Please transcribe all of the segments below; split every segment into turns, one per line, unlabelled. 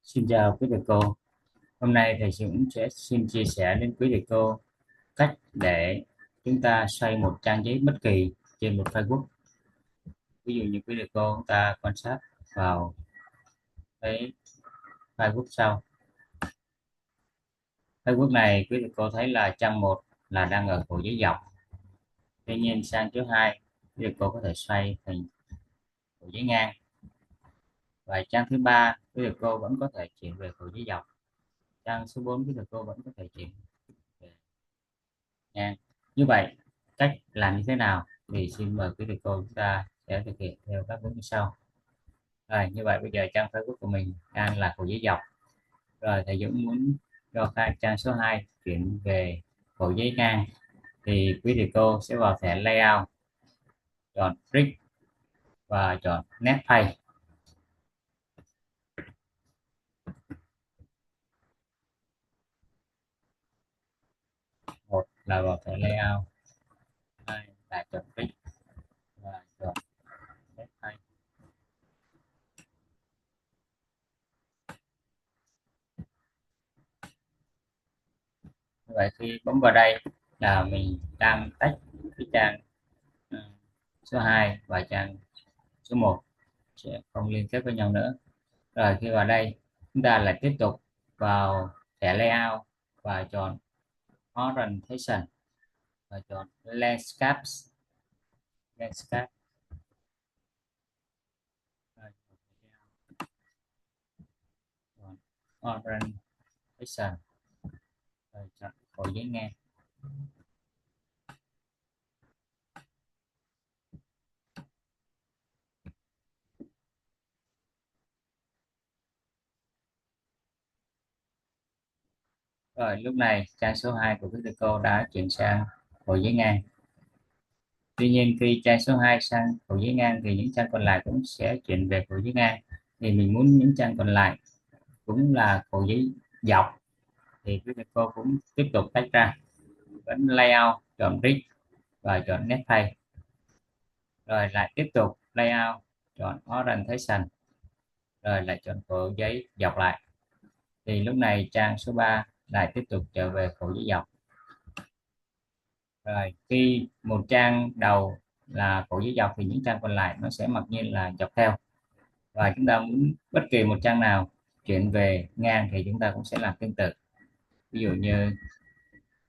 Xin chào quý thầy cô. Hôm nay thầy Dũng sẽ xin chia sẻ đến quý thầy cô cách để chúng ta xoay một trang giấy bất kỳ trên một file Word. Ví dụ như quý thầy cô chúng ta quan sát vào cái file Word sau. File Word này quý thầy cô thấy là trang một là đang ở cổ giấy dọc. Tuy nhiên sang thứ hai quý thầy cô có thể xoay thành cổ giấy ngang. Và trang thứ ba quý thầy cô vẫn có thể chuyển về cổ giấy dọc. Trang số 4 quý thầy cô vẫn có thể chuyển về nha. Như vậy cách làm như thế nào thì xin mời quý thầy cô chúng ta sẽ thực hiện theo các bước như sau. Rồi như vậy bây giờ trang Facebook của mình đang là cổ giấy dọc, rồi thầy Dũng muốn cho khai trang số 2 chuyển về cổ giấy ngang thì quý thầy cô sẽ vào thẻ layout, chọn print và chọn nét page. Một là vào thẻ layout, hai là chọn print và chọn nét page. Như vậy khi bấm vào đây là mình đang tách cái trang ừ, số 2 và trang số 1 sẽ không liên kết với nhau nữa. Rồi khi vào đây chúng ta lại tiếp tục vào thẻ layout và chọn orientation và chọn landscape. Rồi, chọn orientation rồi chọn cổ giấy ngang. Rồi lúc này trang số 2 của quý thầy cô đã chuyển sang cổ giấy ngang. Tuy nhiên khi trang số 2 sang cổ giấy ngang thì những trang còn lại cũng sẽ chuyển về cổ giấy ngang. Thì mình muốn những trang còn lại cũng là cổ giấy dọc thì quý thầy cô cũng tiếp tục tách ra, vẫn layout, chọn grid và chọn nét page, rồi lại tiếp tục layout, chọn orientation, rồi lại chọn cổ giấy dọc lại. Thì lúc này trang số 3 lại tiếp tục trở về cổ giấy dọc. Rồi khi một trang đầu là cổ giấy dọc thì những trang còn lại nó sẽ mặc nhiên là dọc theo, và chúng ta muốn bất kỳ một trang nào chuyển về ngang thì chúng ta cũng sẽ làm tương tự. Ví dụ như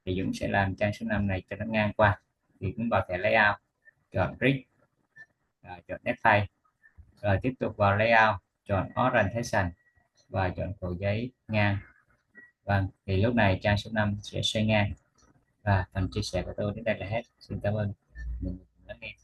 thì Dũng sẽ làm trang số 5 này cho nó ngang qua thì cũng vào thẻ layout, chọn grid, chọn nét page, rồi tiếp tục vào layout, chọn orientation và chọn cổ giấy ngang. Vâng, thì lúc này trang số 5 sẽ xoay ngang. Và phần chia sẻ của tôi đến đây là hết. Xin cảm ơn mình đã nghe.